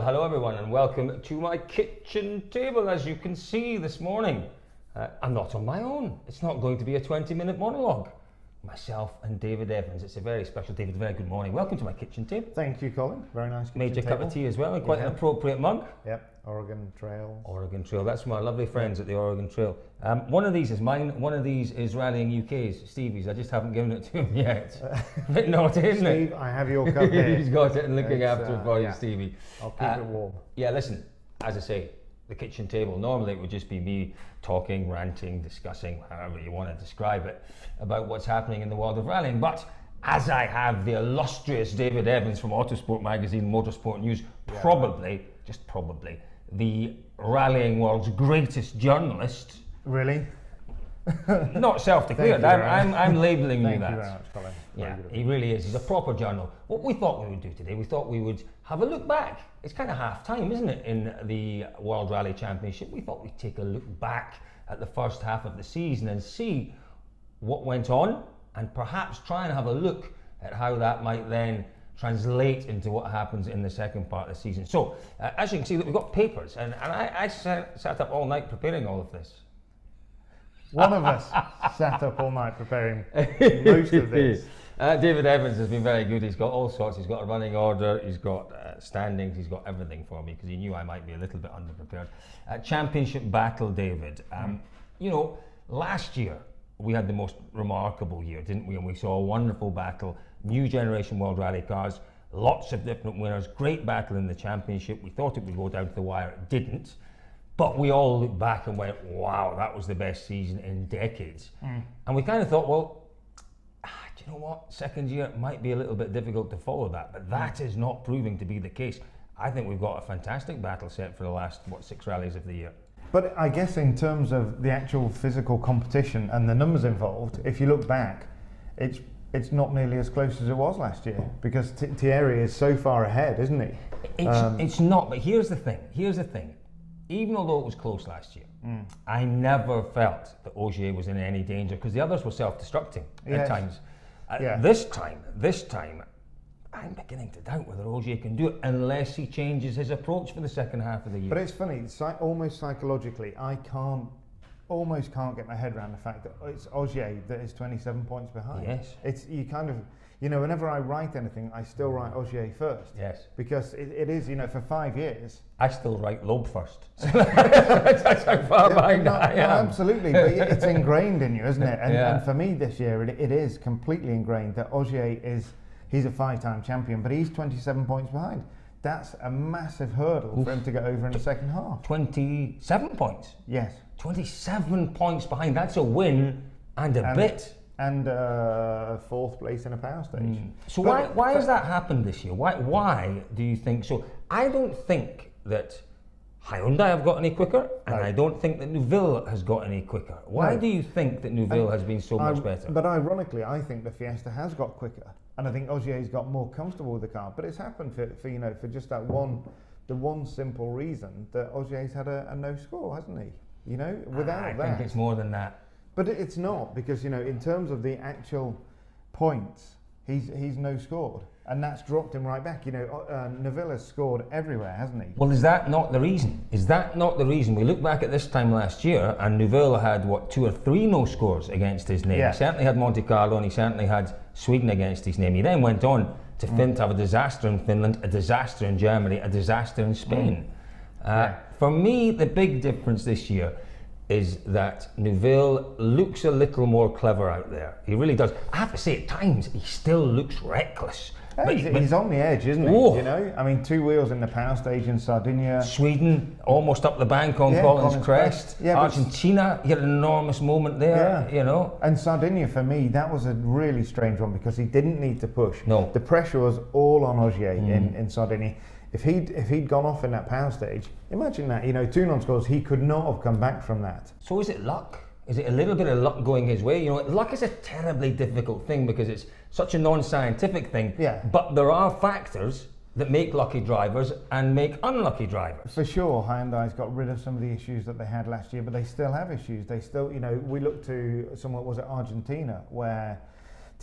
hello everyone and welcome to my kitchen table. As you can see this morning, I'm not on my own. It's not going to be a 20-minute monologue. Myself and David Evans. It's a very special David, very good morning. Welcome to my kitchen table. Thank you, Colin. Very nice kitchen Made your table. cup of tea as well, and quite an appropriate mug. Yep, Oregon Trail. Oregon Trail, that's my lovely friends at the Oregon Trail. One of these is mine, one of these is Rallying UK's, Stevie's. I just haven't given it to him yet. A bit naughty, isn't it? Steve, I have your cup here. He's got it and looking after it for you, Stevie. I'll keep it warm. Yeah, listen, as I say, the kitchen table, normally it would just be me talking, ranting, discussing, however you want to describe it, about what's happening in the world of rallying. But as I have the illustrious David Evans from Autopsort magazine, Motorsport News, probably, just probably, the rallying world's greatest journalist. Really? Not self-declared, I'm labelling you that. Thank you very much, Colin. Yeah, he really is. He's a proper journal. What we thought we would do today, we thought we would have a look back. It's kind of half time, isn't it, in the World Rally Championship? We thought we'd take a look back at the first half of the season and see what went on, and perhaps try and have a look at how that might then translate into what happens in the second part of the season. So, as you can see, we've got papers, and I sat up all night preparing all of this. One of us sat up all night preparing most of this. David Evans has been very good. He's got all sorts. He's got a running order. He's got standings. He's got everything for me because he knew I might be a little bit underprepared. Championship battle, David. You know, last year we had the most remarkable year, didn't we? And we saw a wonderful battle. New generation World Rally cars. Lots of different winners. Great battle in the championship. We thought it would go down to the wire. It didn't. But we all looked back and went, wow, that was the best season in decades. And we kind of thought, well, do you know what? Second year it might be a little bit difficult to follow that, but that is not proving to be the case. I think we've got a fantastic battle set for the last, 6 rallies of the year. But I guess in terms of the actual physical competition and the numbers involved, if you look back, it's not nearly as close as it was last year because Thierry is so far ahead, isn't he? It's not, but here's the thing. Even although it was close last year, I never felt that Ogier was in any danger because the others were self-destructing at times. This time, I'm beginning to doubt whether Ogier can do it unless he changes his approach for the second half of the year. But it's funny, almost psychologically, I almost can't get my head around the fact that it's Ogier that is 27 points behind. Yes. It's, you kind of, you know, whenever I write anything, I still write Ogier first. Yes. Because it is, you know, for 5 years. I still write Loeb first. That's how far behind I am. No, absolutely, but it's ingrained in you, isn't it? And for me this year, it is completely ingrained that Ogier he's a 5-time champion, but he's 27 points behind. That's a massive hurdle for him to get over in the second half. 27 points? Yes. 27 points behind, that's a win and a bit. And 4th place in a power stage. So why has that happened this year? Why do you think so? I don't think that Hyundai have got any quicker, and I don't think that Neuville has got any quicker. Why do you think that Neuville has been so much better? But ironically, I think the Fiesta has got quicker, and I think Ogier's got more comfortable with the car. But it's happened for just that one simple reason that Ogier's had a no score, hasn't he? You know, without that. I think it's more than that. But it's not, because, you know, in terms of the actual points, he's no scored, and that's dropped him right back. You know, Neuville has scored everywhere, hasn't he? Well, is that not the reason? We look back at this time last year, and Neuville had, 2 or 3 no scores against his name. Yeah. He certainly had Monte Carlo, and he certainly had Sweden against his name. He then went on to have a disaster in Finland, a disaster in Germany, a disaster in Spain. For me, the big difference this year is that Neuville looks a little more clever out there. He really does. I have to say, at times, he still looks reckless. Hey, he's on the edge, isn't he? Oh. You know, I mean, 2 wheels in the power stage in Sardinia. Sweden, almost up the bank on Collins Crest. Yeah, Argentina, he had an enormous moment there, you know. And Sardinia, for me, that was a really strange one because he didn't need to push. No. The pressure was all on Ogier in Sardinia. If he'd gone off in that power stage, imagine that, you know, 2 non-scores, he could not have come back from that. So is it luck? Is it a little bit of luck going his way? You know, luck is a terribly difficult thing because it's such a non-scientific thing. Yeah. But there are factors that make lucky drivers and make unlucky drivers. For sure, Hyundai's got rid of some of the issues that they had last year, but they still have issues. They still, you know, we look to somewhat, was it Argentina, where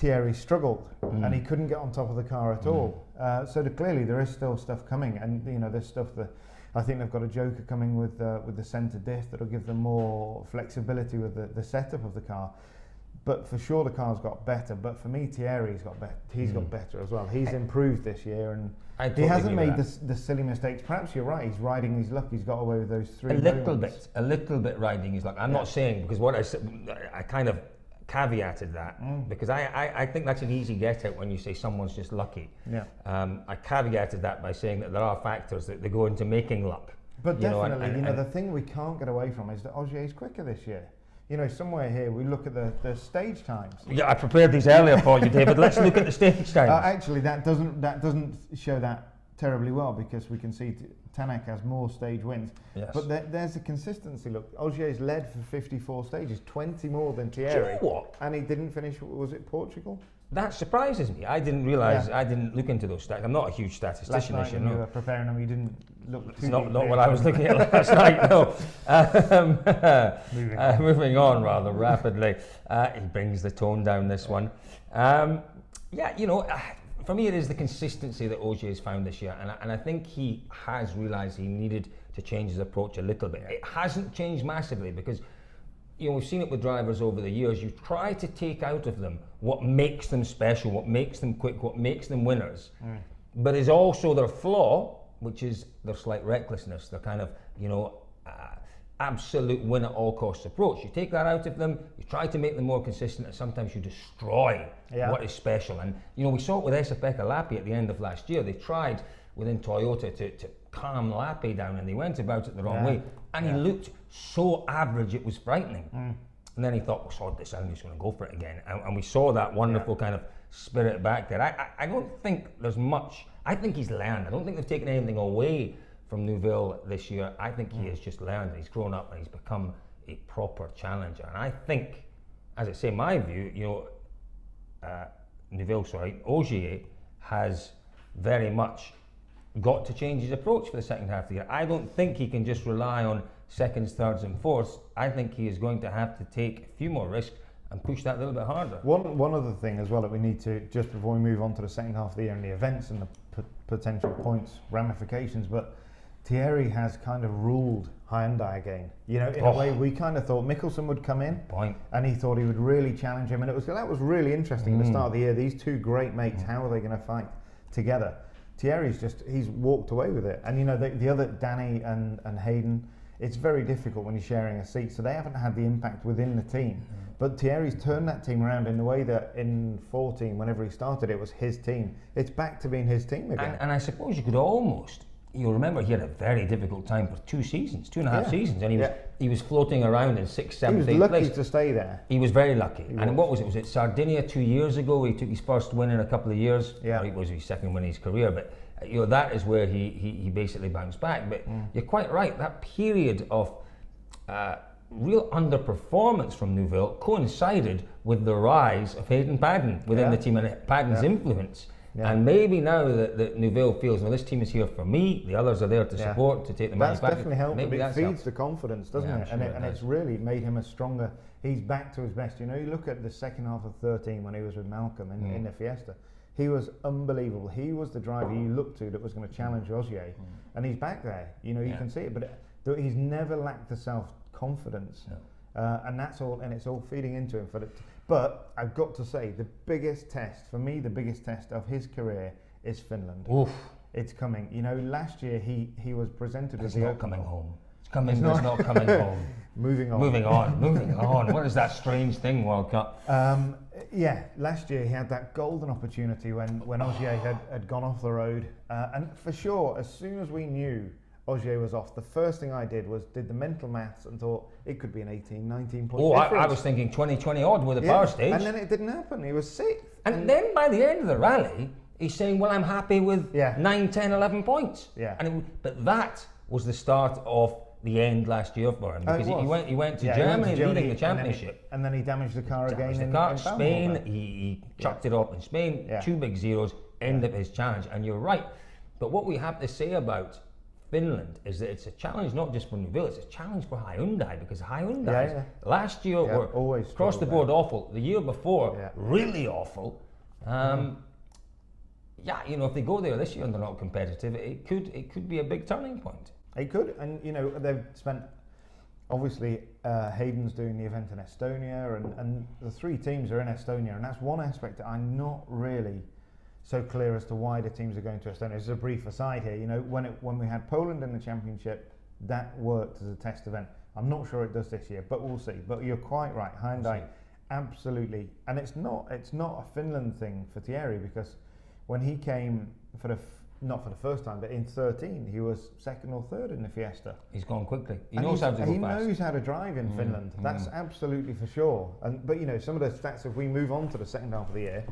Thierry struggled and he couldn't get on top of the car at all. So clearly there is still stuff coming, and there's stuff that I think they've got a joker coming with the centre diff that'll give them more flexibility with the setup of the car. But for sure the car's got better. But for me, Thierry's got better. He's got better as well. He's improved this year, and he hasn't made the silly mistakes. Perhaps you're right. He's riding his luck. He's got away with those 3 moments. A little bit riding his luck. I'm not saying, because what I said, I kind of caveated that because I think that's an easy get out when you say someone's just lucky. I caveated that by saying that there are factors that they go into making luck. But definitely, the thing we can't get away from is that Ogier's quicker this year. Somewhere here we look at the stage times. Yeah, I prepared these earlier for you, David. Let's look at the stage times. Actually, that doesn't show that terribly well, because we can see Tanak has more stage wins. Yes. But there's a consistency. Look, Ogier's led for 54 stages, 20 more than Thierry. Do you know what? And he didn't finish, was it Portugal? That surprises me. I didn't realise, I didn't look into those stats. I'm not a huge statistician, as you know. When you were preparing them, you didn't look too It's not what I was looking at last night, no. Moving on rather rapidly. He brings the tone down, this one. For me, it is the consistency that Ogier has found this year, and I think he has realised he needed to change his approach a little bit. It hasn't changed massively, because we've seen it with drivers over the years. You try to take out of them what makes them special, what makes them quick, what makes them winners, but is also their flaw, which is their slight recklessness, their kind of absolute win at all costs approach. You take that out of them, you try to make them more consistent, and sometimes you destroy what is special. And we saw it with Esa-Pekka Lappi at the end of last year. They tried within Toyota to calm Lappi down, and they went about it the wrong way, and he looked so average it was frightening. And then he thought, well, sod this, I'm just going to go for it again. And we saw that wonderful kind of spirit back there. I don't think there's much. I think he's learned. I don't think they've taken anything away from Neuville this year. I think he has just learned. He's grown up and he's become a proper challenger. And I think, as I say, my view, Ogier has very much got to change his approach for the second half of the year. I don't think he can just rely on seconds, thirds and fourths. I think he is going to have to take a few more risks and push that a little bit harder. One other thing as well that we need to, just before we move on to the second half of the year and the events and the potential points ramifications, but Thierry has kind of ruled Hyundai again. In a way, we kind of thought Mickelson would come in, and he thought he would really challenge him, and that was really interesting at the start of the year. These two great mates, how are they going to fight together? Thierry's he's walked away with it, and the other Danny and Hayden, it's very difficult when you're sharing a seat, so they haven't had the impact within the team. But Thierry's turned that team around in the way that in 14, whenever he started, it was his team. It's back to being his team again. And I suppose you could almost. You'll remember he had a very difficult time for 2 seasons, 2.5 seasons, and he was floating around in 6th, 7th, 8th place. He was lucky to stay there. He was very lucky. What was it? Was it Sardinia 2 years ago? He took his first win in a couple of years. Or it was his second win in his career. But that is where he basically bounced back. But you're quite right. That period of real underperformance from Neuville coincided with the rise of Hayden Paddon within the team and Paddon's influence. And maybe now that Neuville feels, this team is here for me, the others are there to support, to take the money back. That's definitely helped. It feeds the confidence, doesn't it? And it's really made him a stronger. He's back to his best. You look at the second half of 13 when he was with Malcolm in the Fiesta. He was unbelievable. He was the driver you looked to that was going to challenge Ogier, and he's back there. You can see it, but he's never lacked the self-confidence, and that's all. And it's all feeding into him But I've got to say, the biggest test of his career is Finland. Oof. It's coming. Last year he was presented as the not coming home. It's not coming home. Moving on. What is that strange thing, World Cup? Last year he had that golden opportunity when Ogier had gone off the road. And for sure, as soon as we knew Ogier was off, the first thing I did the mental maths and thought it could be an 18, 19 point difference. I was thinking 20 odd with the power stage. And then it didn't happen. He was 6th. And then by the end of the rally, he's saying, well, I'm happy with 9, 10, 11 points. But that was the start of the end last year for him, because he went to Germany leading the championship. And then he damaged the car again in Spain. He chucked it off in Spain, 2 big zeros, end of his challenge. And you're right. But what we have to say about Finland is that it's a challenge not just for Neuville, it's a challenge for Hyundai, because Hyundai last year were always across the board awful. The year before, really awful. Yeah, you know, if they go there this year and they're not competitive, it could be a big turning point. It could, and you know, they've spent, obviously Hayden's doing the event in Estonia, and the 3 teams are in Estonia, and that's one aspect that I'm not really so clear as to why the teams are going to Estonia. This is a brief aside here. You know, when we had Poland in the championship, that worked as a test event. I'm not sure it does this year, but we'll see. But you're quite right, Hyundai, absolutely, and it's not a Finland thing for Thierry, because when he came not for the first time, but in 13, he was 2nd or 3rd in the Fiesta. He's gone quickly. He knows how to go fast. He knows how to drive in Finland. That's absolutely for sure. But you know, some of the stats, if we move on to the second half of the year,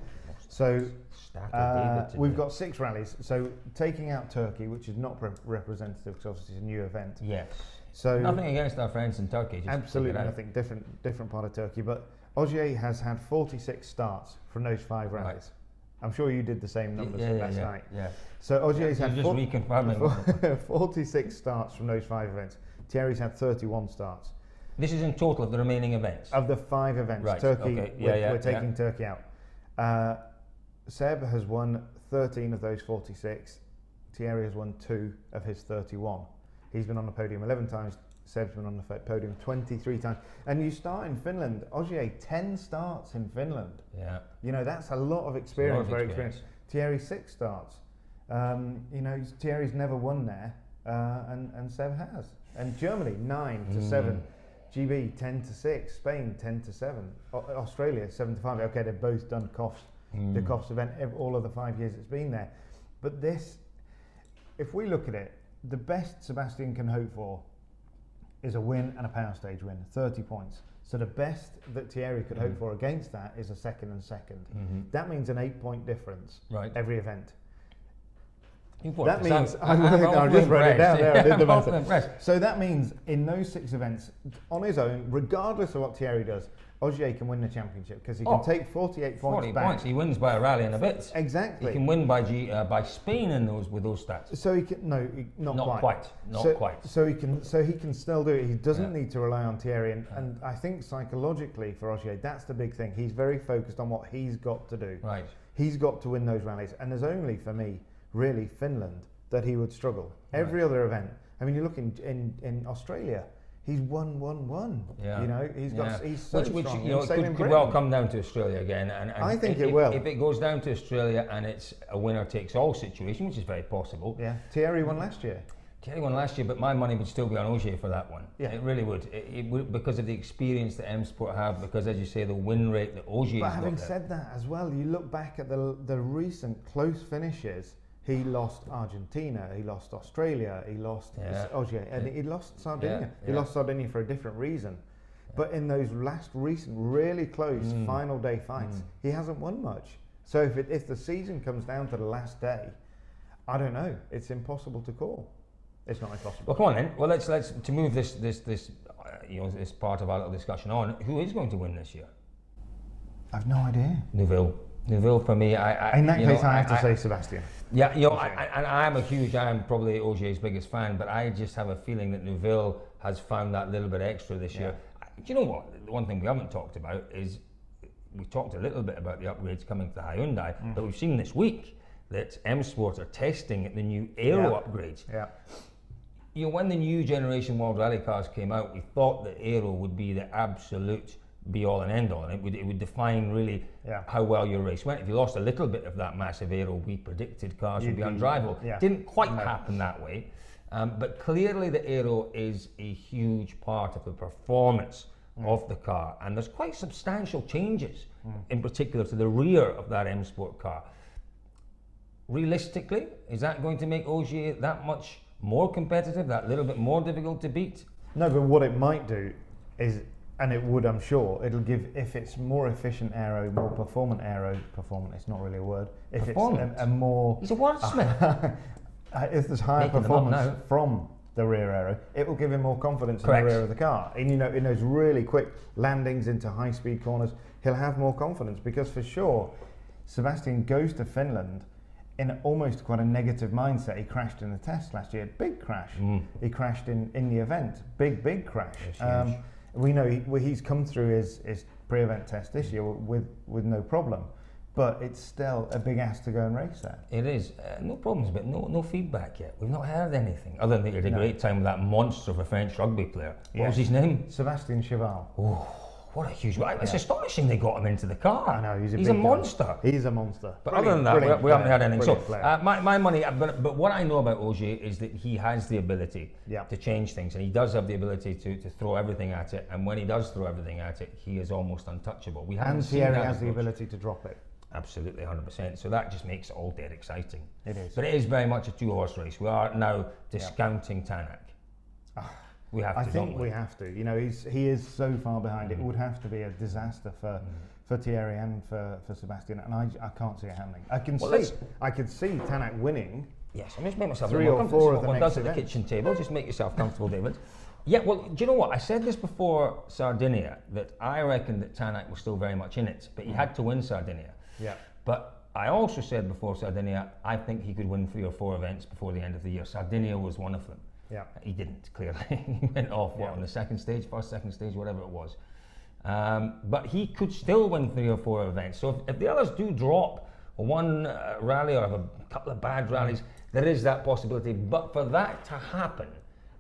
so we've got 6 rallies. So taking out Turkey, which is not representative because obviously it's a new event. Yes. So nothing against our friends in Turkey. Just absolutely nothing. Different part of Turkey. But Ogier has had 46 starts from those 5 rallies. Right. I'm sure you did the same numbers last night. Yeah. So Ogier's had just reconfirming 46 starts from those 5 events. Thierry's had 31 starts. This is in total of the remaining events? Of the 5 events. Right. Turkey, okay. we're taking Turkey out. Seb has won 13 of those 46. Thierry has won 2 of his 31. He's been on the podium 11 times. Seb's been on the podium 23 times. And you start in Finland. Ogier, 10 starts in Finland. Yeah. You know, that's a lot of experience, very experienced. Thierry, 6 starts. You know, Thierry's never won there, and Seb has. And Germany, 9-7. GB, 10-6. Spain, 10-7. Australia, 7-5. Okay, they've both done COFs, the COFs event, all of the 5 years it's been there. But this, if we look at it, the best Sebastian can hope for is a win and a power stage win, 30 points. So the best that Thierry could hope for against that is a 2nd and 2nd. That means an 8-point difference every event. That means, I just wrote it down there, I did the math. So that means in those 6 events, on his own, regardless of what Thierry does, Ogier can win the championship because he can take 48 points 40 back. points, he wins by a rally and a bit. Exactly. He can win by Spain in with those stats. So he can, not quite. Not quite. So he can still do it. He doesn't need to rely on Thierry, and I think psychologically for Ogier, that's the big thing. He's very focused on what he's got to do. Right. He's got to win those rallies, and there's only, for me, really Finland that he would struggle. Every other event, I mean, you look in Australia, he's won. Yeah. You know, he's so strong. You know, it could well come down to Australia again. And I think it will. If it goes down to Australia and it's a winner takes all situation, which is very possible. Yeah. Thierry won last year. Thierry won last year, but my money would still be on Ogier for that one. Yeah. It really would. It would, because of the experience that M Sport have, because as you say, the win rate that Ogier's got. But having said that as well, you look back at the recent close finishes. He lost Argentina, he lost Australia, he lost Ogier, and he lost Sardinia. He lost Sardinia for a different reason. But in those last recent, really close final day fights, he hasn't won much. So if the season comes down to the last day, I don't know. It's impossible to call. It's not impossible. Well, come on then. Well, let's to move this this part of our little discussion on. Who is going to win this year? I've no idea. Neuville for me. In that case, I have to say Sebastian. Yeah, you know, I'm probably Ogier's biggest fan, but I just have a feeling that Neuville has found that little bit extra this year. Do you know what? The one thing we haven't talked about is, we talked a little bit about the upgrades coming to the Hyundai, but we've seen this week that M Sport are testing the new aero upgrades. Yeah. You know, when the new generation World Rally cars came out, we thought that aero would be the absolute be all and end all, and it would define really how well your race went. If you lost a little bit of that massive aero, we predicted cars would be undrivable. Didn't quite happen that way, but clearly the aero is a huge part of the performance of the car, and there's quite substantial changes, in particular to the rear of that M Sport car. Realistically, is that going to make Ogier that much more competitive, that little bit more difficult to beat? No, but what it might do is, and it would, I'm sure, it'll give, if it's more efficient aero, more performant it's not really a word. If performant? It's a more... He's a wordsmith. If there's higher performance from the rear aero, it will give him more confidence in the rear of the car. And, you know, in those really quick landings into high-speed corners, he'll have more confidence, because for sure, Sebastian goes to Finland in almost quite a negative mindset. He crashed in the test last year, big crash. He crashed in the event, big crash. We know he's come through his pre-event test this year with no problem, but it's still a big ask to go and race there. It is. No problems, but no feedback yet. We've not heard anything, other than that he had a great time with that monster of a French rugby player. What was his name? Sébastien Cheval. Oh, what a huge... It's astonishing they got him into the car. I know, he's a monster. He's a monster. But other than that, we haven't heard anything. So, my money... But what I know about Ogier is that he has the ability to change things, and he does have the ability to throw everything at it, and when he does throw everything at it, he is almost untouchable. And Thierry has the ability to drop it. Absolutely, 100%. So that just makes it all dead exciting. It is. But it is very much a two-horse race. We are now discounting Tanak. We have to. I think we have to. You know, he is so far behind. It would have to be a disaster for Thierry and for Sébastien, and I can't see it happening. I could see Tanak winning. Yes, I'm just make myself 3 or 4 of the next does at the kitchen table. Just make yourself comfortable, David. Yeah, well, do you know what? I said this before Sardinia, that I reckon that Tanak was still very much in it, but he had to win Sardinia. Yeah. But I also said before Sardinia, I think he could win 3 or 4 events before the end of the year. Sardinia was one of them. Yeah. He didn't, clearly. He went off, on the second stage, second stage, whatever it was. But he could still win 3 or 4 events. So if the others do drop one rally or have a couple of bad rallies, there is that possibility. But for that to happen,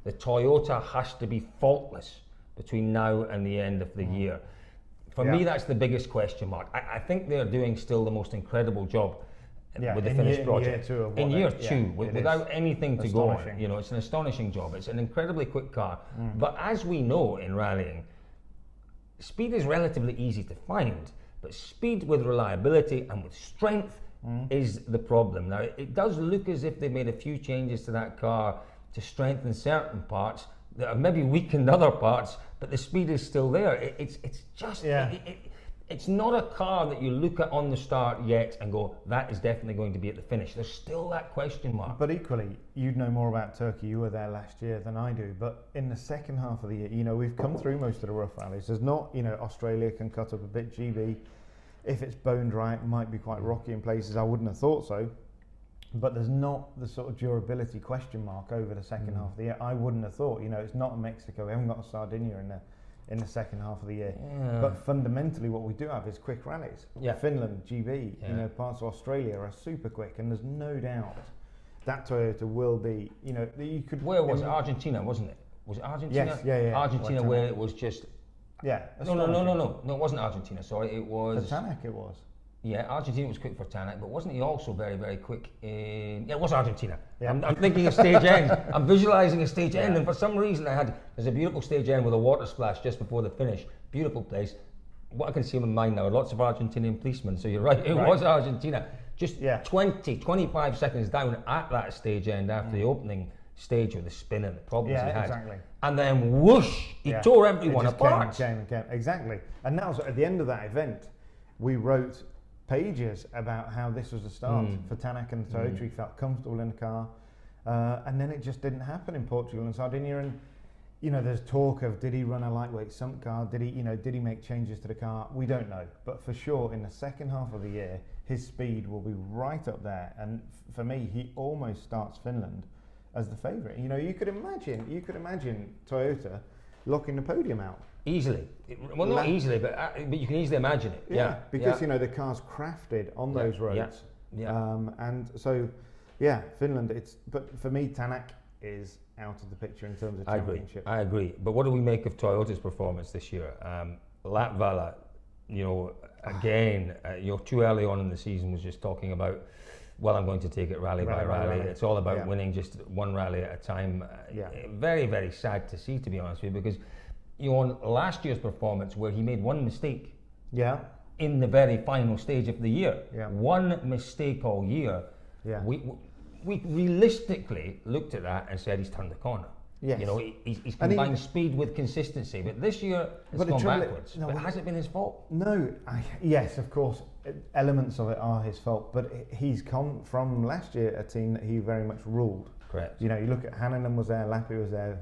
the Toyota has to be faultless between now and the end of the year. For me, that's the biggest question mark. I think they're doing still the most incredible job with the finished project. In year two, without anything to go on. You know, it's an astonishing job. It's an incredibly quick car. But as we know in rallying, speed is relatively easy to find, but speed with reliability and with strength is the problem. Now, it does look as if they made a few changes to that car to strengthen certain parts that have maybe weakened other parts, but the speed is still there. It's just... It's not a car that you look at on the start yet and go, that is definitely going to be at the finish. There's still that question mark. But equally, you'd know more about Turkey. You were there last year than I do. But in the second half of the year, you know, we've come through most of the rough rallies. There's not, you know, Australia can cut up a bit. GB, if it's boned right, might be quite rocky in places. I wouldn't have thought so. But there's not the sort of durability question mark over the second half of the year. I wouldn't have thought. You know, it's not Mexico. We haven't got a Sardinia in the second half of the year. But fundamentally what we do have is quick rallies. Finland, GB, you know, parts of Australia are super quick, and there's no doubt that Toyota will be, you know, you could... Where was it? Argentina, wasn't it? Was it Argentina? Yes, Argentina, where it was just... No, it wasn't Argentina, sorry, it was... For Tanak it was. Yeah, Argentina was quick for Tanak, but wasn't he also very, very quick in... Yeah, it was Argentina. Yeah. I'm thinking of stage end. I'm visualising a stage end, and for some reason there's a beautiful stage end with a water splash just before the finish. Beautiful place. What I can see in my mind now are lots of Argentinian policemen, so you're right, it was Argentina. Just 20, 25 seconds down at that stage end after the opening stage with the spin and the problems he had. Exactly. And then whoosh, he tore everyone apart. Came. Exactly. And now, so at the end of that event, we wrote pages about how this was a start for Tanak and the Toyota. He felt comfortable in the car, and then it just didn't happen in Portugal and Sardinia. And you know, there's talk of, did he run a lightweight sump car? Did he make changes to the car? We don't know, but for sure in the second half of the year, his speed will be right up there. And for me, he almost starts Finland as the favourite. You know, you could imagine Toyota locking the podium out. Easily. Well, not easily, but you can easily imagine it. Yeah, because you know the car's crafted on those roads. And so, Finland. But for me, Tanak is out of the picture in terms of championship. I agree. But what do we make of Toyota's performance this year? Latvala, you know, again, too early on in the season was just talking about, well, I'm going to take it rally by rally. It's all about winning just one rally at a time. Very, very sad to see, to be honest with you, because on last year's performance where he made one mistake in the very final stage of the year, one mistake all year, we realistically looked at that and said he's turned the corner. You know, he's combined speed with consistency, but this year it's gone backwards. But has it been his fault? No, yes, of course, elements of it are his fault, but he's come from last year a team that he very much ruled. Correct. You know, you look at Haninen was there, Lappi was there.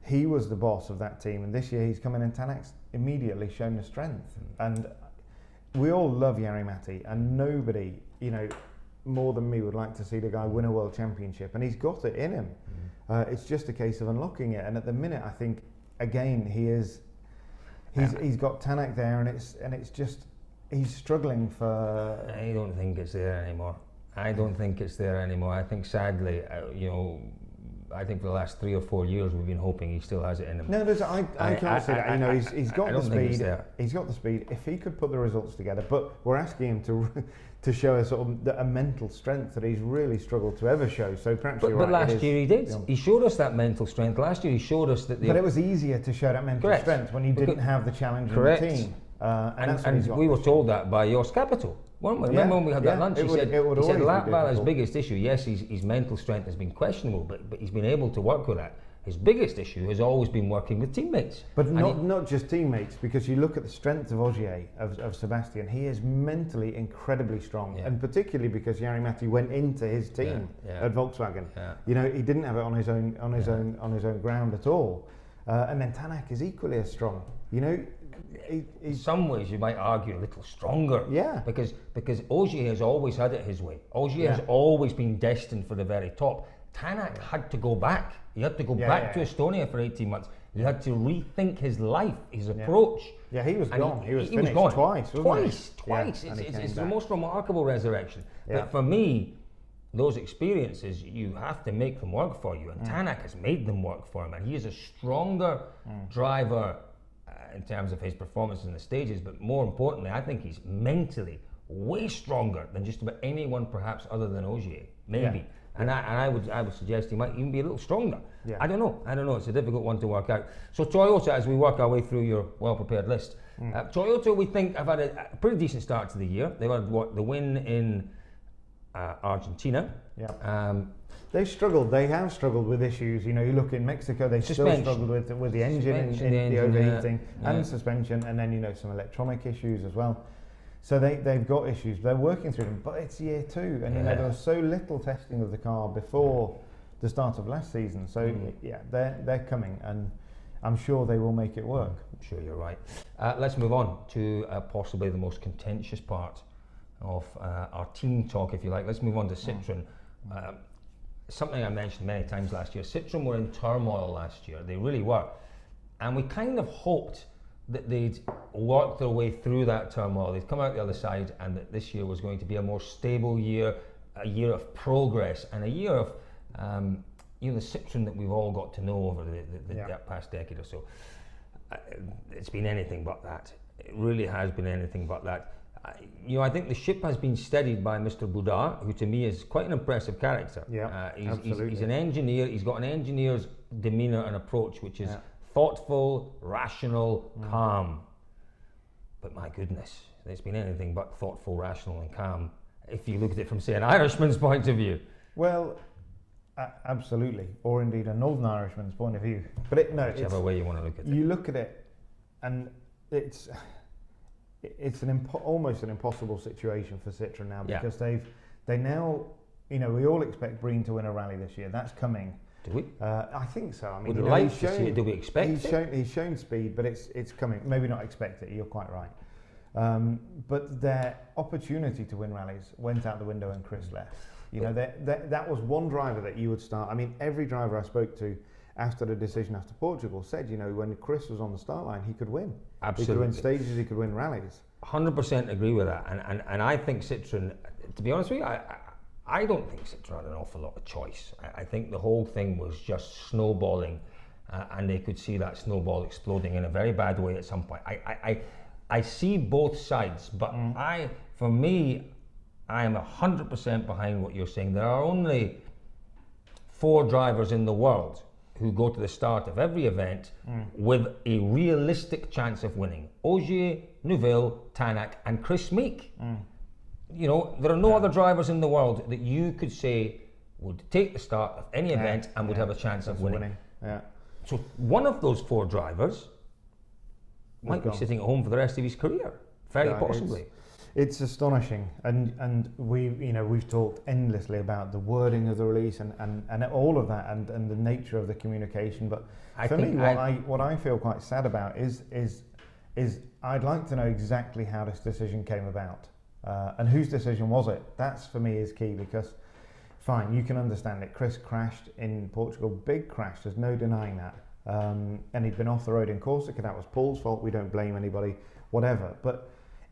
He was the boss of that team, and this year he's come in and Tanak's immediately shown the strength. And we all love Jari-Matti, and nobody, you know, more than me would like to see the guy win a world championship, and he's got it in him. It's just a case of unlocking it. And at the minute, I think again he's got Tanak there, and it's just he's struggling for. I don't think it's there anymore. I think sadly, I think for the last 3 or 4 years we've been hoping he still has it in him. No, I can't say that. He's got the speed. He's got the speed. If he could put the results together, but we're asking him to show a sort of a mental strength that he's really struggled to ever show. So perhaps you're right. But last year he did. He showed us that mental strength. Last year he showed us that. But it was easier to show that mental strength when you didn't have the challenge in the team. And we were told that by Jos Capital, weren't we? Remember when we had that lunch? He said Latval's biggest issue, yes, his mental strength has been questionable, but he's been able to work with that. His biggest issue has always been working with teammates. But not just teammates, because you look at the strength of Ogier, of Sebastian, he is mentally incredibly strong, and particularly because Jari-Matti went into his team at Volkswagen. He didn't have it on his own ground at all. And then Tanak is equally as strong. In some ways, you might argue a little stronger. Yeah. Because Ogier has always had it his way. Ogier has always been destined for the very top. Tanak had to go back. He had to go back to Estonia for 18 months. He had to rethink his life, his approach. Yeah, he was gone. He was finished gone. Twice. Twice. It's the most remarkable resurrection. Yeah. But for me, those experiences, you have to make them work for you. And Tanak has made them work for him. And he is a stronger driver in terms of his performance in the stages, but more importantly, I think he's mentally way stronger than just about anyone, perhaps other than Ogier, maybe. And I would suggest he might even be a little stronger. I don't know. It's a difficult one to work out. So Toyota, as we work our way through your well-prepared list, Toyota, we think, have had a pretty decent start to the year. They've had the win in Argentina. They have struggled with issues. You look in Mexico, they still struggled with the engine and the overheating and suspension, and then some electronic issues as well. So they've got issues. They're working through them, but it's year 2, and there was so little testing of the car before the start of last season. So they're coming, and I'm sure they will make it work. I'm sure you're right. Let's move on to possibly the most contentious part of our team talk, if you like. Let's move on to Citroen. Something I mentioned many times last year. Citroen were in turmoil last year. They really were. And we kind of hoped that they'd work their way through that turmoil. They'd come out the other side, and that this year was going to be a more stable year, a year of progress, and a year of the Citroen that we've all got to know over the past decade or so. It's been anything but that. It really has been anything but that. I think the ship has been steadied by Mr. Boudard, who to me is quite an impressive character. He's an engineer. He's got an engineer's demeanour and approach, which is thoughtful, rational, calm. But my goodness, it's been anything but thoughtful, rational and calm, if you look at it from, say, an Irishman's point of view. Well, absolutely, or indeed a Northern Irishman's point of view. But whichever way you want to look at it. You look at it, and it's almost an impossible situation for Citroen now, because they now, we all expect Breen to win a rally this year. That's coming. Do we? I think so. I mean, do we expect it? He's shown speed, but it's coming. Maybe not expect it. You're quite right. But their opportunity to win rallies went out the window when Kris left. That was one driver that you would start. I mean, every driver I spoke to after the decision after Portugal said, when Kris was on the start line, he could win. Absolutely. He could win stages, he could win rallies. 100% agree with that. And I think Citroen, to be honest with you, I don't think Citroen had an awful lot of choice. I think the whole thing was just snowballing, and they could see that snowball exploding in a very bad way at some point. I see both sides, but for me, I am 100% behind what you're saying. There are only 4 drivers in the world who go to the start of every event with a realistic chance of winning. Ogier, Neuville, Tanak and Kris Meeke. There are no other drivers in the world that you could say would take the start of any event and would have a chance of winning. So one of those 4 drivers might be sitting at home for the rest of his career, very possibly. It's astonishing, and we've talked endlessly about the wording of the release and all of that, and the nature of the communication. But what I feel quite sad about is I'd like to know exactly how this decision came about. And whose decision was it? That's for me is key, because fine, you can understand it. Kris crashed in Portugal, big crash, there's no denying that. And he'd been off the road in Corsica, that was Paul's fault, we don't blame anybody, whatever. But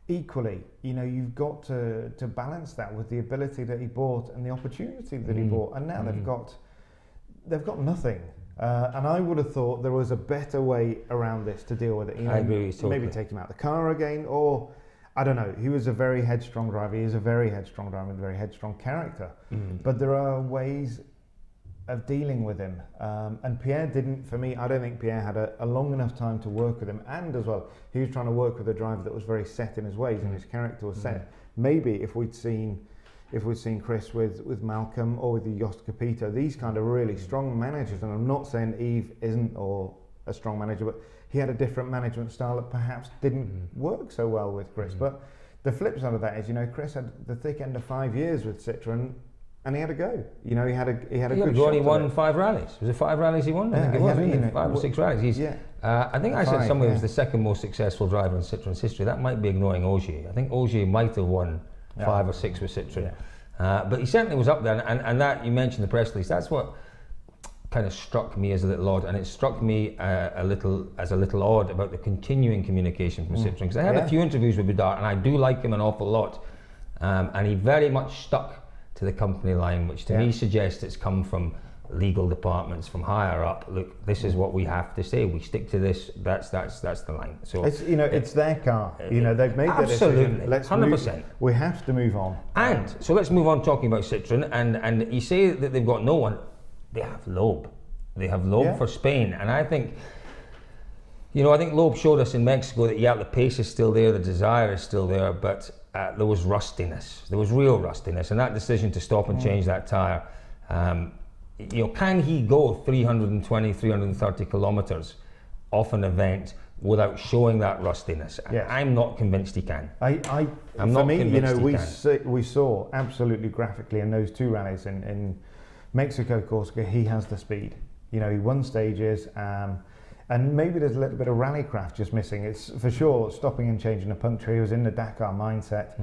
equally, you know, you've got to balance that with the ability that he bought and the opportunity that he bought. And now they've got nothing. And I would have thought there was a better way around this to deal with it. You know, I agree with you totally. Maybe take him out of the car again, or I don't know. He was a very headstrong driver. He is a very headstrong driver with a very headstrong character. But there are ways of dealing with him. And Pierre didn't, for me, I don't think Pierre had a long enough time to work with him. And as well, he was trying to work with a driver that was very set in his ways and his character was set. Maybe if we'd seen Kris with Malcolm or with the Jost Capito, these kind of really strong managers, and I'm not saying Yves isn't or a strong manager, but he had a different management style that perhaps didn't work so well with Kris. But the flip side of that is, you know, Kris had the thick end of 5 years with Citroen, and he had a go. You know, he had a good shot. He won 5 rallies. Was it 5 rallies he won? I think it was, wasn't it? 5 or 6 rallies. I think I said somewhere he was the second most successful driver in Citroen's history. That might be ignoring Ogier. I think Ogier might have won 5 or 6 with Citroen. But he certainly was up there, and that, you mentioned the press release, that's what kind of struck me as a little odd, and it struck me a little odd about the continuing communication from Citroen, because I had a few interviews with Boudard, and I do like him an awful lot, and he very much stuck to the company line, which to me suggests it's come from legal departments, from higher up. Look, this is what we have to say. We stick to this. That's the line. So it's, you know, it's their car. You know, they've made the decision. Let's 100%. We have to move on. And so let's move on talking about Citroen. And you say that they've got no one. They have Loeb. They have Loeb for Spain, and I think, you know, I think Loeb showed us in Mexico that the pace is still there, the desire is still there, but there was rustiness. There was real rustiness, and that decision to stop and change that tyre. You know, can he go 320, 330 kilometres off an event without showing that rustiness? I'm not convinced he can. I'm not convinced, you know, we saw absolutely graphically in those 2 rallies in Mexico, Corsica, he has the speed. You know, he won stages, and maybe there's a little bit of rallycraft just missing. It's for sure stopping and changing a puncture. He was in the Dakar mindset.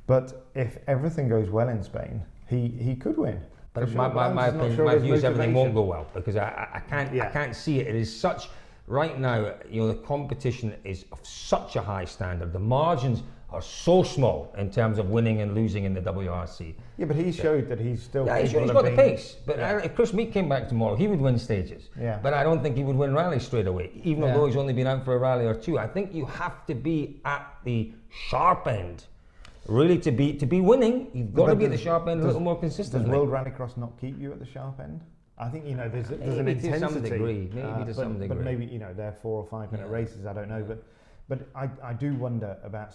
But if everything goes well in Spain, he could win. But my view is everything won't go well, because I can't see it. It is such, right now, you know, the competition is of such a high standard. The margins are so small in terms of winning and losing in the WRC. Yeah, but he showed that he's still. He's got the pace. But if Kris Meeke came back tomorrow, he would win stages. But I don't think he would win rallies straight away, even though he's only been out for a rally or 2. I think you have to be at the sharp end. Really, to be winning, you've got to be at the sharp end a little more consistently. Does World Rallycross not keep you at the sharp end? I think, you know, there's an intensity. To some degree, maybe to some degree. But maybe, you know, they're 4 or 5 minute races, I don't know. But I do wonder about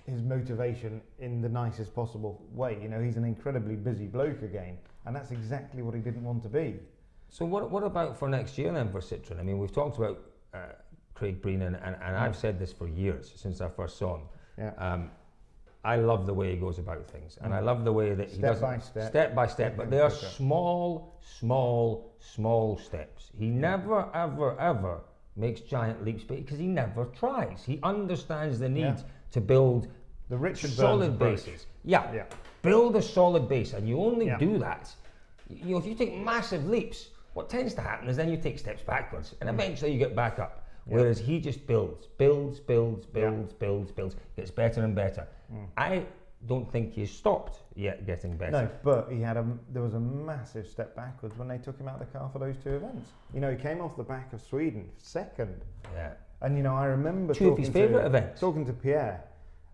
his motivation in the nicest possible way. You know, he's an incredibly busy bloke again, and that's exactly what he didn't want to be. So what about for next year then for Citroen? I mean, we've talked about Craig Breen, and I've said this for years since I first saw him. I love the way he goes about things, and I love the way that he does it step by step, but they are small steps. He never, ever makes giant leaps, because he never tries. He understands the need to build the solid bases. Build a solid base, and you only do that. You know, if you take massive leaps, what tends to happen is then you take steps backwards, and eventually you get back up. Whereas he just builds, gets better and better. I don't think he's stopped yet getting better. No, but there was a massive step backwards when they took him out of the car for those 2 events. You know, he came off the back of Sweden second. And you know, I remember 2 of his favourite events. Talking to Pierre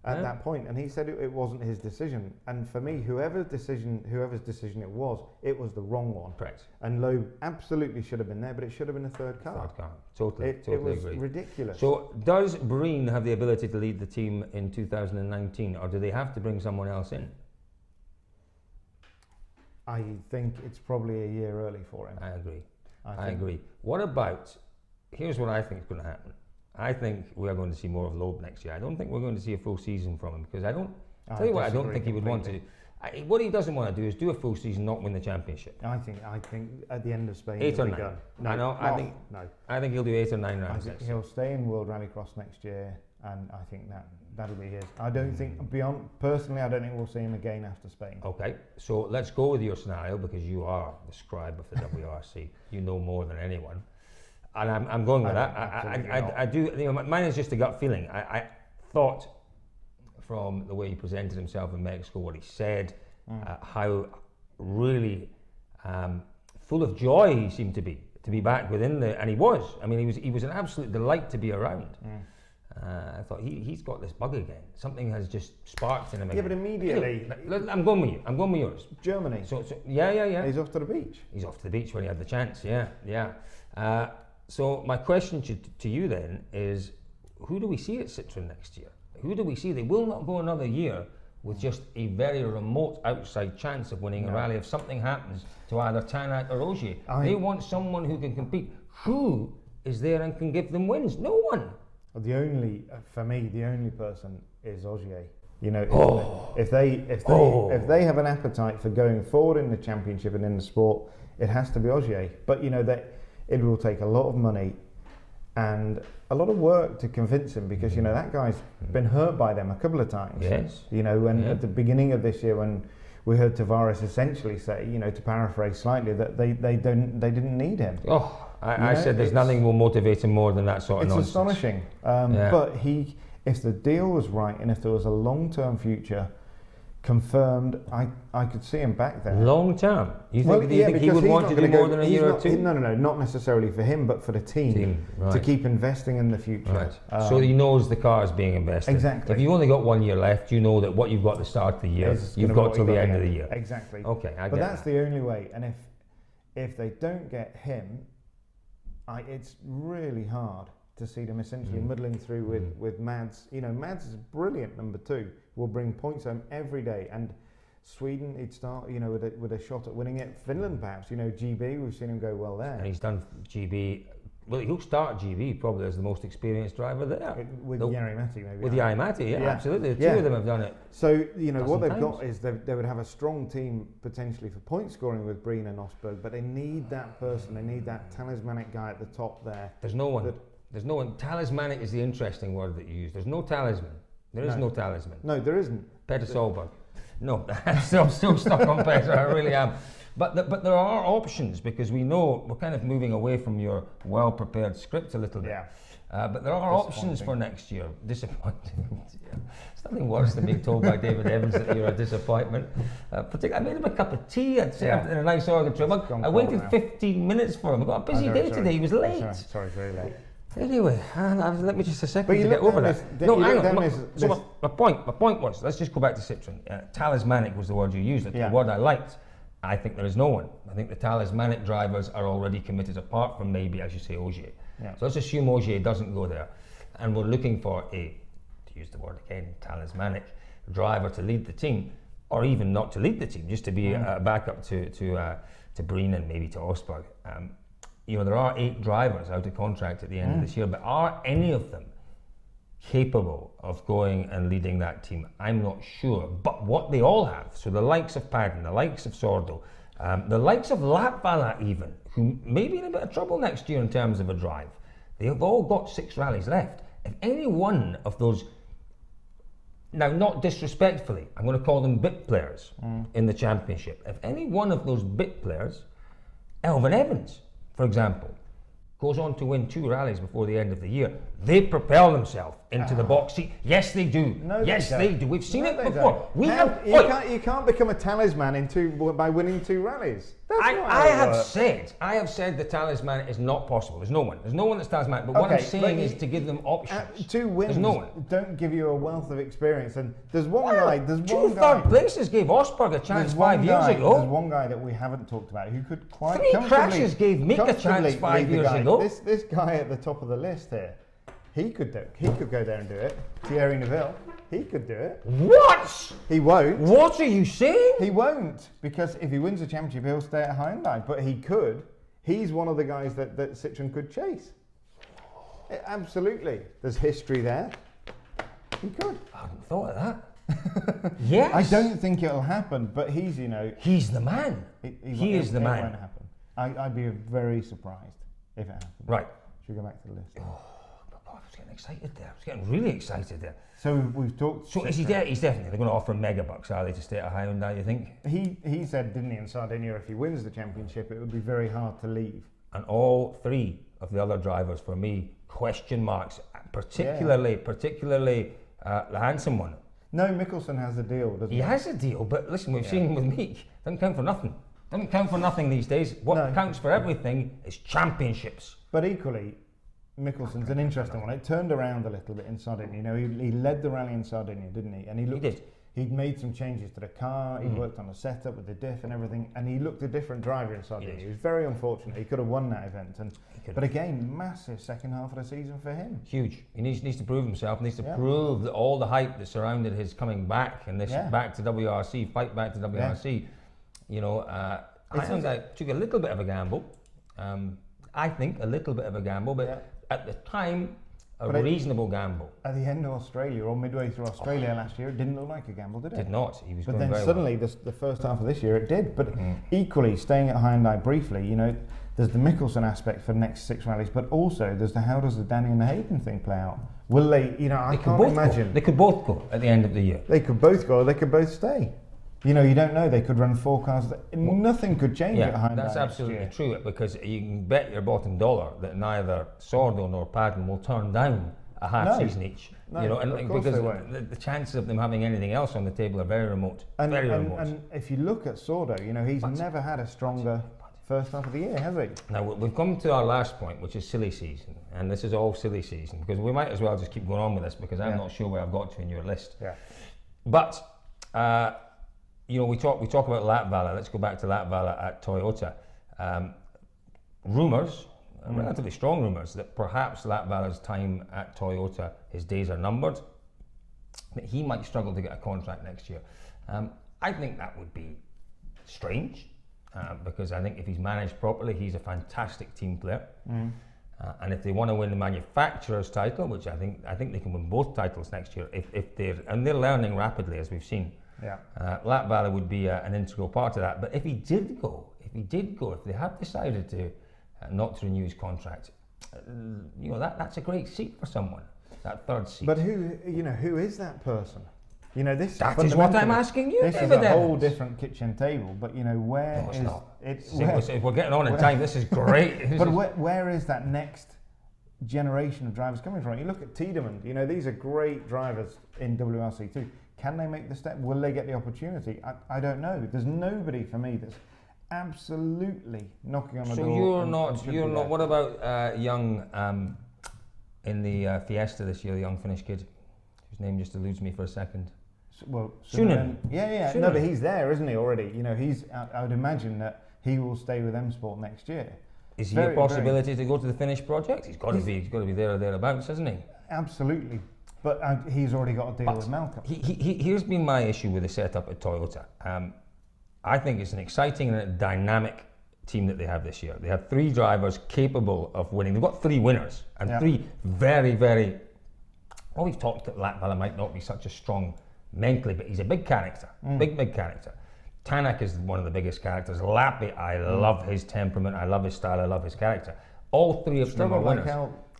at that point, and he said it wasn't his decision. And for me, whoever's decision it was the wrong one. Correct. And Loeb absolutely should have been there, but it should have been a third car. Totally it was agree. Ridiculous. So does Breen have the ability to lead the team in 2019, or do they have to bring someone else in? I think it's probably a year early for him. I agree. I agree. What about, here's what I think is going to happen. I think we are going to see more of Loeb next year. I don't think we're going to see a full season from him, because I don't think he would want to. What he doesn't want to do is do a full season, not win the championship. I think at the end of Spain, 8 or 9. I think he'll do 8 or 9 rounds. He'll stay in World Rallycross next year. and I think that'll be his. I don't think personally, I don't think we'll see him again after Spain. Okay, so let's go with your scenario, because you are the scribe of the WRC. You know more than anyone, and I'm going with that. I do. You know, mine is just a gut feeling. I thought from the way he presented himself in Mexico, what he said, how really full of joy he seemed to be back within and he was. I mean, he was an absolute delight to be around. I thought he's got this bug again. Something has just sparked in him again. Yeah, but immediately... I'm going with you. I'm going with yours. Germany. So yeah. He's off to the beach. He's off to the beach when he had the chance, yeah. So my question to you then is, who do we see at Citroen next year? Who do we see? They will not go another year with just a very remote outside chance of winning a rally if something happens to either Tanak or Ogier. They want someone who can compete. Who is there and can give them wins? No one. For me, the only person is Ogier. You know, if they have an appetite for going forward in the championship and in the sport, it has to be Ogier. But you know that it will take a lot of money and a lot of work to convince him, because you know that guy's been hurt by them a couple of times. Yes. You know, when at the beginning of this year, when we heard Tavares essentially say, you know, to paraphrase slightly, that they didn't need him. I said there's nothing will motivate him more than that sort of nonsense. It's astonishing. But if the deal was right and if there was a long-term future confirmed, I could see him back there. Long term? You think he would want to do more than a year or two? No, not necessarily for him, but for the team right. to keep investing in the future. Right. So he knows the car is being invested. Exactly. If you've only got 1 year left, you know that what you've got at the start of the year, you've got till the end of the year. Exactly. Okay, I get But that's the only way. And if they don't get him, it's really hard to see them essentially muddling through with Mads. You know, Mads is brilliant, number 2. Will bring points home every day. And Sweden, he'd start, you know, with a shot at winning it. Finland, perhaps, you know, GB, we've seen him go well there. And he's done GB. Well, he'll start GB probably as the most experienced driver there. With Jari-Matti, maybe. With Jari-Matti, yeah, absolutely. The two of them have done it. So, you know, what they've got is they would have a strong team potentially for point scoring with Breen and Osberg, but they need that person. They need that talismanic guy at the top there. There's no one. There's no one. Talismanic is the interesting word that you use. There's no talisman. There is no talisman. No, there isn't. Peter Solberg. No, I'm still stuck on Peter, I really am. But there are options, because we know we're kind of moving away from your well-prepared script a little bit. Yeah. But there are options for next year. Disappointing. It's nothing worse than being told by David Evans that you're a disappointment. I made him a cup of tea, I'd say, in a nice organ tray. I waited 15 minutes for him. I got a busy day today. He was late. Sorry, very late. Anyway, let me just a second to get over that. No, hang on. My point was, let's just go back to Citroen. Talismanic was the word you used. The word I liked. I think there is no one. I think the talismanic drivers are already committed, apart from maybe, as you say, Ogier. Yeah. So let's assume Ogier doesn't go there, and we're looking for to use the word again, talismanic driver to lead the team, or even not to lead the team, just to be a backup to Breen and maybe to Osberg. You know, there are 8 drivers out of contract at the end of this year, but are any of them capable of going and leading that team? I'm not sure. But what they all have, so the likes of Padden, the likes of Sordo, the likes of Latvala even, who may be in a bit of trouble next year in terms of a drive, they have all got 6 rallies left. If any one of those, now not disrespectfully, I'm going to call them bit players in the championship, if any one of those bit players, Elvin Evans, for example, goes on to win 2 rallies before the end of the year, they propel themselves into the box seat. Yes, they do. No, yes, they do. We've seen it before. You can't become a talisman by winning 2 rallies. I have said the talisman is not possible. There's no one that's talismanic. But what I'm saying is to give them options. 2 wins don't give you a wealth of experience. And there's one guy. Two third places gave Osberg a chance 5 years ago. There's one guy that we haven't talked about who could quite 3 crashes gave Meeke a chance 5 years ago. This guy at the top of the list here. He could go there and do it. Thierry Neuville. He could do it. What? He won't. What are you saying? He won't, because if he wins the championship, he'll stay at Hyundai. But he could. He's one of the guys that Citroen could chase. Absolutely. There's history there. He could. I hadn't thought of that. Yes. I don't think it'll happen, but he's the man. He is the man. It won't happen. I'd be very surprised if it happened. Right. Should we go back to the list? Oh, I was getting excited there. I was getting really excited there. So we've talked. So is he there? He's definitely. They're going to offer him mega bucks, are they, to stay at Hyundai? You think? He said, didn't he, in Sardinia, if he wins the championship, it would be very hard to leave. And all three of the other drivers, for me, question marks. Particularly the handsome one. No, Mikkelsen has a deal, doesn't he? He has a deal, but listen, we've seen with Meeke, doesn't count for nothing. Doesn't count for nothing these days. What counts for everything is championships. But equally, Mikkelsen's an interesting one. It turned around a little bit in Sardinia. You know, he led the rally in Sardinia, didn't he? And he did. He'd made some changes to the car. He worked on the setup with the diff and everything, and he looked a different driver in Sardinia. He was very unfortunate. He could have won that event, but again, massive second half of the season for him. Huge. He needs to prove himself. He needs to prove that all the hype that surrounded his coming back and this back to WRC, fight back to WRC. You know, I took a little bit of a gamble. I think a little bit of a gamble, but at the time, a reasonable gamble. At the end of Australia, or midway through Australia last year, it didn't look like a gamble, did it? Did not. He was but going then very suddenly, the first half of this year, it did. But equally, staying at Hyundai briefly, you know, there's the Mikkelsen aspect for the next 6 rallies, but also there's how does the Danny and the Hayden thing play out? Will they, you know, I can't imagine. They could both go at the end of the year. They could both go, or they could both stay. You know, you don't know. They could run 4 cars. Nothing could change at Hyundai. That's absolutely true, because you can bet your bottom dollar that neither Sordo nor Padden will turn down a half season each. No, you know, and because the chances of them having anything else on the table are very remote. Very remote. And if you look at Sordo, you know, he's never had a stronger first half of the year, has he? Now we've come to our last point, which is silly season, and this is all silly season, because we might as well just keep going on with this, because I'm not sure where I've got to in your list. Yeah. But you know, we talk about Latvala. Let's go back to Latvala at Toyota. Rumours, relatively strong rumours, that perhaps Latvala's time at Toyota, his days are numbered. That he might struggle to get a contract next year. I think that would be strange, because I think if he's managed properly, he's a fantastic team player. And if they want to win the manufacturer's title, which I think they can win both titles next year, if they're learning rapidly, as we've seen. Latvala would be an integral part of that. But if he did go, if they have decided to not to renew his contract, you know, that's a great seat for someone, that third seat. But who is that person? You know, this that is what I'm asking you. This is a whole different kitchen table. But you know, where no, it's is not. it? We're getting on in time. This is great. But where is that next generation of drivers coming from? You look at Tiedemann. You know, these are great drivers in WRC too. Can they make the step? Will they get the opportunity? I don't know. There's nobody for me that's absolutely knocking on the door. So you're not. What about young in the Fiesta this year? The young Finnish kid, whose name just eludes me for a second. Well, Sunen. Yeah. Sunen. No, but he's there, isn't he already? You know, I would imagine that he will stay with M Sport next year. Is he a possibility to go to the Finnish project? He's got to be there or thereabouts, hasn't he? Absolutely. But he's already got a deal with Malcolm. Here's been my issue with the setup at Toyota. I think it's an exciting and a dynamic team that they have this year. They have 3 drivers capable of winning. They've got 3 winners and 3 very, very... Well, we've talked that Latvala might not be such a strong mentally, but he's a big character, big character. Tanak is one of the biggest characters. Lappi, I love his temperament, I love his style, I love his character. All 3 of them are winners.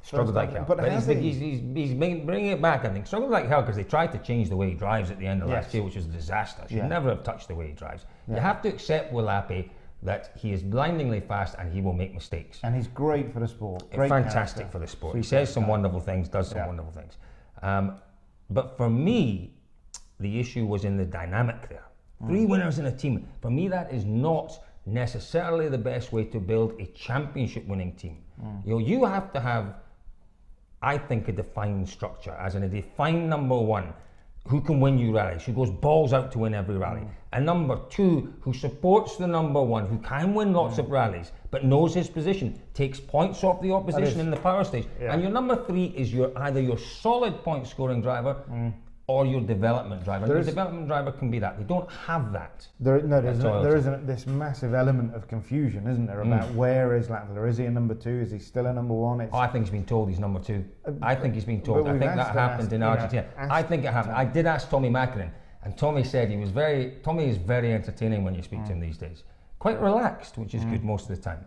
Struggled like hell. But he's bringing it back, I think. Struggled like hell because they tried to change the way he drives at the end of last year, which was a disaster. Should never have touched the way he drives. You have to accept with Lappi that he is blindingly fast and he will make mistakes. And he's great for the sport. Fantastic for the sport. He says some wonderful things, does some wonderful things. But for me, the issue was in the dynamic there. 3 winners in a team. For me, that is not necessarily the best way to build a championship winning team. You know, you have to have, I think, a defined structure, as in a defined number 1 who can win you rallies, who goes balls out to win every rally, and number 2 who supports the number 1, who can win lots of rallies but knows his position, takes points off the opposition in the power stage, and your number 3 is either your solid point scoring driver or your development driver. Your development driver can be that. They don't have that. There is this massive element of confusion, isn't there, about where is Latvala? Is he a number 2? Is he still a number 1? I think he's been told he's number 2. I think he's been told. I think that happened in Argentina. I think it happened. I did ask Tommy Macklin, and Tommy said Tommy is very entertaining when you speak to him these days. Quite relaxed, which is good most of the time.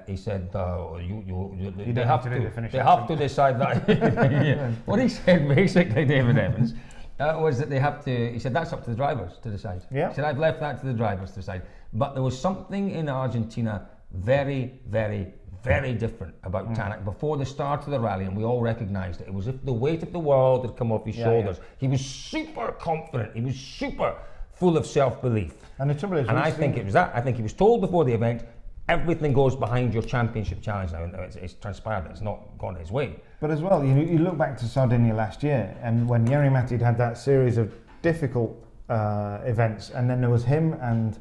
He said, You they don't have have to do the finish they action. have to decide that. Yeah. What he said basically, David Evans, was that they have to. He said that's up to the drivers to decide. Yeah. He said I've left that to the drivers to decide. But there was something in Argentina very, very, very different about Tanak before the start of the rally, and we all recognised it. It was as if the weight of the world had come off his shoulders. He was super confident. He was super full of self-belief. And the trouble is, and I think it was that. I think he was told before the event, everything goes behind your championship challenge now, and it's transpired that it's not gone his way. But as well, you look back to Sardinia last year, and when Jari Matti had that series of difficult events, and then there was him and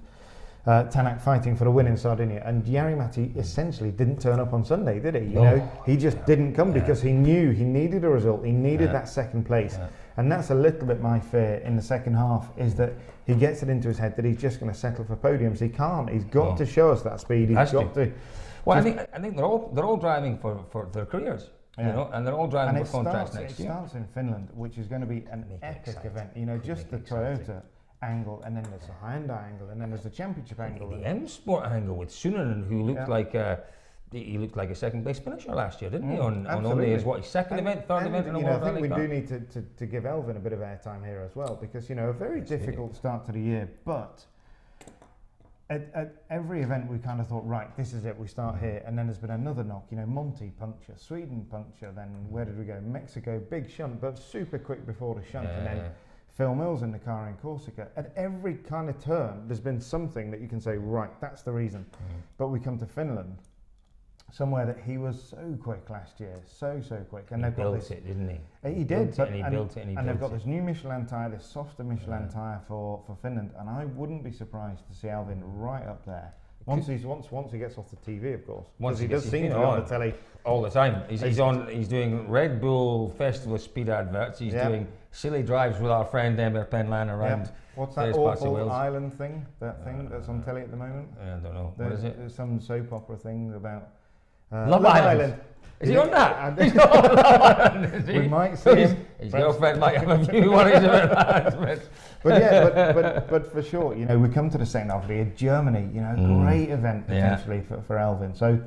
Tanak fighting for the win in Sardinia, and Jari Matti essentially didn't turn up on Sunday, did he? You know, he just didn't come because he knew he needed a result, he needed that second place. And that's a little bit my fear in the second half, is that he gets it into his head that he's just going to settle for podiums. He can't. He's got to show us that speed. He's got to. Well, I think they're all driving for their careers, you know, and they're all driving for contracts next year. It starts in Finland, which is going to be an epic event. You know, just the Toyota angle, and then there's a Hyundai angle, and then there's the championship angle. The M Sport angle with Sunonen, who looked like he looked like a second place finisher last year, didn't he? On only his second event, third event in a World Rally. I think we do need to give Elvin a bit of airtime here as well, because, you know, a very difficult start to the year, but at every event we kind of thought, right, this is it, we start here, and then there's been another knock, you know, Monty puncture, Sweden puncture, then where did we go? Mexico, big shunt, but super quick before the shunt, and then Phil Mills in the car in Corsica. At every kind of turn, there's been something that you can say, right, that's the reason. But we come to Finland, somewhere that he was so quick last year, so quick, and he built it, didn't he? He did, and they've got this new Michelin tyre, this softer Michelin tyre for Finland, and I wouldn't be surprised to see Elvin right up there. Once he gets off the TV, of course. Once he does seem to be on the telly all the time. He's doing Red Bull Festival Speed adverts. He's doing silly drives with our friend Ember Penlan around. What's that awful island thing? That thing that's on telly at the moment? I don't know. What is it? There's some soap opera thing about Love Island. Is he on that? He's not on Love Island, is he? We might see him. His girlfriend might have a few worries about that. But for sure, you know, we come to the second half of the year, Germany, you know, great event potentially for Elvin. So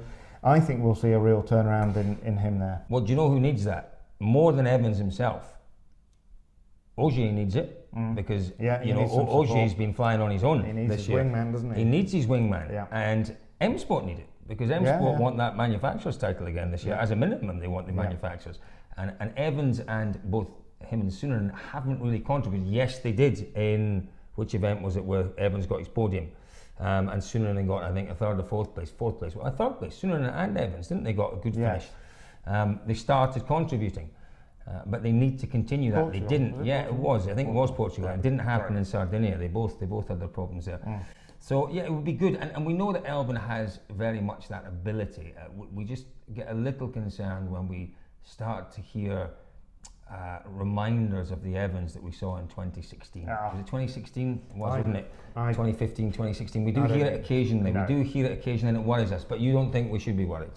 I think we'll see a real turnaround in him there. Well, do you know who needs that? More than Evans himself. Ogier needs it, because you know, Ogier's been flying on his own he needs this his year. Wingman, doesn't he? He needs his wingman, and M Sport need it, because M Sport want that manufacturer's title again this year. As a minimum, they want the manufacturers, and Evans and both him and Sunonen haven't really contributed. Yes, they did in which event was it where Evans got his podium, and Sunonen got, I think, a third or fourth place. Well, a third place. Sunonen and Evans, didn't they, got a good finish? They started contributing. But they need to continue that. Portugal, they didn't. It was. I think it was Portugal. It didn't happen in Sardinia. They both had their problems there. So it would be good. And we know that Elvin has very much that ability. We just get a little concerned when we start to hear reminders of the Evans that we saw in 2016. Was it 2016? Wasn't it? 2015, 2016. We do hear it occasionally. We do hear it occasionally, and it worries us. But you don't think we should be worried?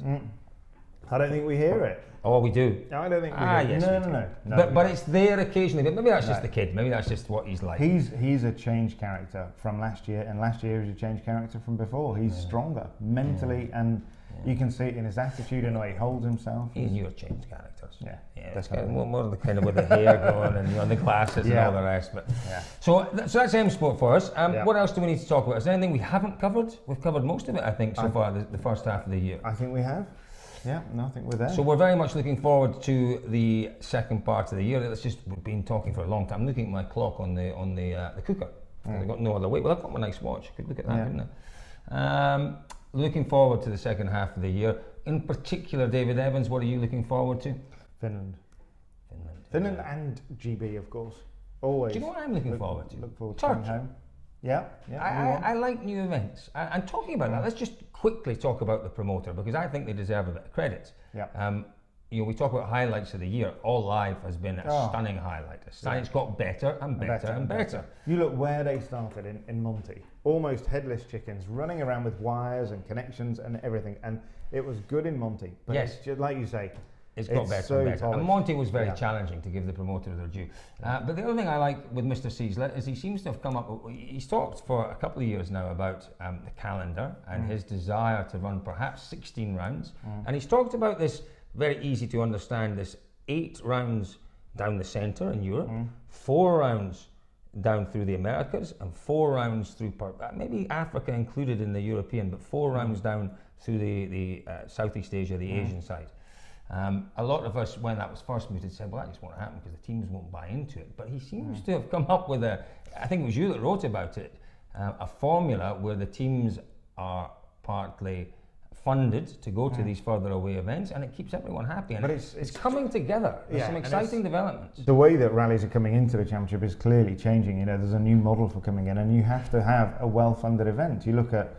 I don't think we hear it. Oh, we do. No, I don't think we do. Yes, no. But it's there occasionally. But maybe that's just the kid. Maybe that's just what he's like. He's a changed character from last year, and last year he was a changed character from before. He's stronger mentally, and you can see it in his attitude and the way he holds himself. He's your changed characters. That's kind of more the kind of with the hair going and the glasses and all the rest. But so that's M Sport for us. What else do we need to talk about? Is there anything we haven't covered? We've covered most of it, I think, so far the first half of the year. I think we have. Yeah, no, I think we're there. So we're very much looking forward to the second part of the year. We've been talking for a long time. I'm looking at my clock on the cooker. I've got no other way. Well, I've got my nice watch. I could look at that, couldn't I? Looking forward to the second half of the year. In particular, David Evans, what are you looking forward to? Finland and GB, of course. Always. Do you know what I'm looking forward to? Look forward to coming home. I like new events. And talking about that, let's just quickly talk about the promoter, because I think they deserve a bit of credit. You know, we talk about highlights of the year. All Live has been a stunning highlight. It's got better and better. You look where they started in Monty. Almost headless chickens running around with wires and connections and everything. And it was good in Monty. But it's just, like you say, It's got better so and better. polished. And Monty was very challenging, to give the promoter their due. But the other thing I like with Mr. Ciesla is he seems to have come up, he's talked for a couple of years now about the calendar and his desire to run perhaps 16 rounds. And he's talked about this, very easy to understand, this 8 rounds down the centre in Europe, 4 rounds down through the Americas, and 4 rounds through maybe Africa included in the European, but 4 rounds down through the Southeast Asia, the Asian side. A lot of us, when that was first mooted, said, well, that just won't happen because the teams won't buy into it. But he seems to have come up with I think it was you that wrote about it, a formula where the teams are partly funded to go to these further away events, and it keeps everyone happy. And but it's coming together. There's some exciting developments. The way that rallies are coming into the championship is clearly changing. You know, there's a new model for coming in, and you have to have a well-funded event. You look at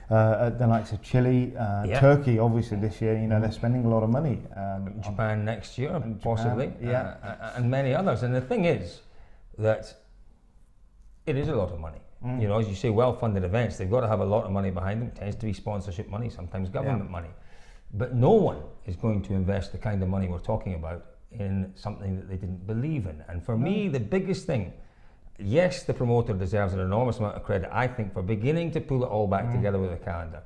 the likes of Chile, Turkey, obviously this year. You know, they're spending a lot of money. Japan next year, possibly, Japan, and many others. And the thing is that it is a lot of money. You know, as you say, well-funded events, they've got to have a lot of money behind them. It tends to be sponsorship money, sometimes government money. But no one is going to invest the kind of money we're talking about in something that they didn't believe in. And for me, the biggest thing, yes, the promoter deserves an enormous amount of credit, I think, for beginning to pull it all back together with a calendar.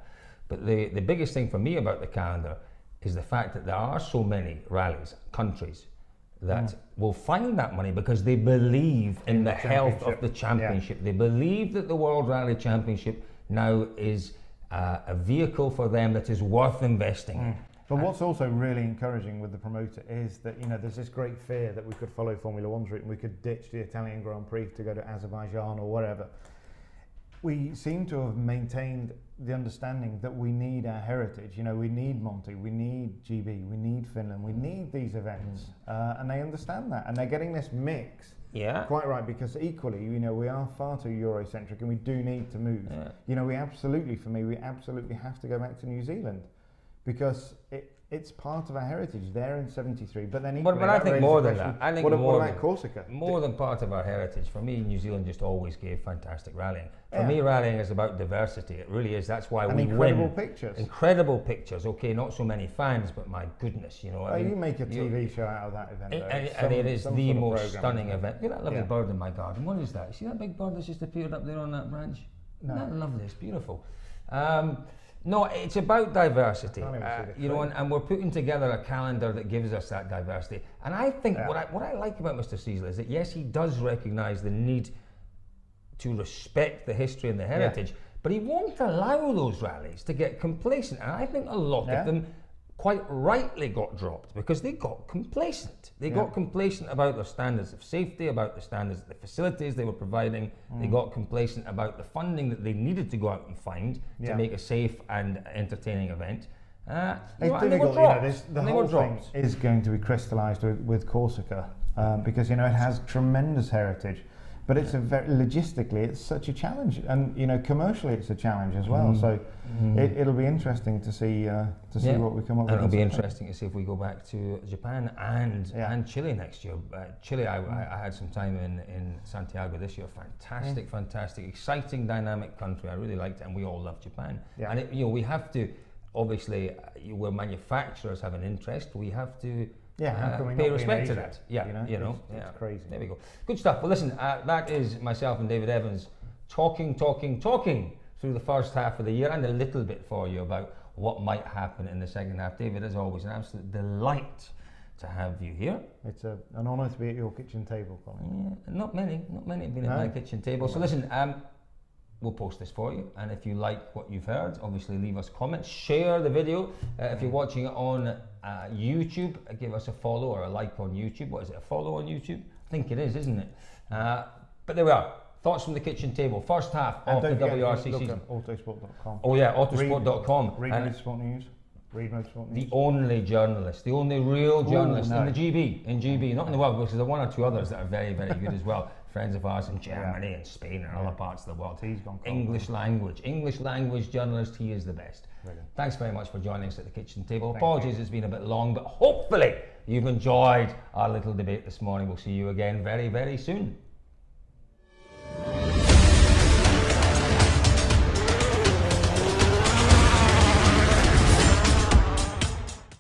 But the biggest thing for me about the calendar is the fact that there are so many rallies, countries, that will find that money because they believe in the health of the championship. They believe that the World Rally Championship now is a vehicle for them that is worth investing in. But what's also really encouraging with the promoter is that, you know, there's this great fear that we could follow Formula One's route and we could ditch the Italian Grand Prix to go to Azerbaijan or whatever. We seem to have maintained the understanding that we need our heritage. You know, we need Monty, we need GB, we need Finland, we need these events, and they understand that, and they're getting this mix. Yeah, quite right, because equally, you know, we are far too Eurocentric, and we do need to move. You know, we absolutely have to go back to New Zealand because it's part of our heritage. They're in '73, but then equally, but I think more than that. I think what more about Corsica? More than part of our heritage. For me, New Zealand just always gave fantastic rallying. For me, rallying is about diversity. It really is. That's why we incredible win. Pictures. Incredible pictures. Okay, not so many fans, but my goodness, you know. I mean, you make a TV show out of that event. And it is the most stunning event. Look at that lovely bird in my garden. What is that? You see that big bird that's just appeared up there on that branch? No. Isn't that lovely? It's beautiful. No, it's about diversity, you know, and we're putting together a calendar that gives us that diversity. And I think what I like about Mr. Ciesla is that, yes, he does recognise the need to respect the history and the heritage, but he won't allow those rallies to get complacent. And I think a lot of them quite rightly got dropped because they got complacent. They got complacent about their standards of safety, about the standards of the facilities they were providing. They got complacent about the funding that they needed to go out and find to make a safe and entertaining event. It's difficult, the whole thing is going to be crystallised with Corsica because, you know, it has tremendous heritage. But it's logistically, it's such a challenge, and you know, commercially, it's a challenge as well. So it'll be interesting to see what we come up with. And it'll be interesting to see if we go back to Japan and Chile next year. Chile, I had some time in Santiago this year. Fantastic, exciting, dynamic country. I really liked it, and we all love Japan. And it, you know, we have to obviously, where manufacturers have an interest, we have to. Pay respect to that. It's crazy. There we go. Good stuff. Well, listen, that is myself and David Evans talking through the first half of the year and a little bit for you about what might happen in the second half. David, as always, an absolute delight to have you here. It's an honour to be at your kitchen table, Colin. Yeah, not many have been at my kitchen table. So listen, we'll post this for you, and if you like what you've heard, obviously leave us comments, share the video. If you're watching it on YouTube, give us a follow or a like on YouTube. What is it, a follow on YouTube? I think it is, isn't it? But there we are. Thoughts from the kitchen table. First half of the WRC season. Autosport.com. Oh yeah, Autosport.com. Read Motorsport News. The only journalist, the only real journalist in the GB, not in the world, because there are one or two others that are very, very good as well. Friends of ours in Germany and Spain and other parts of the world. English language journalist, he is the best. Brilliant. Thanks very much for joining us at the kitchen table. Apologies, it's been a bit long, but hopefully you've enjoyed our little debate this morning. We'll see you again very, very soon.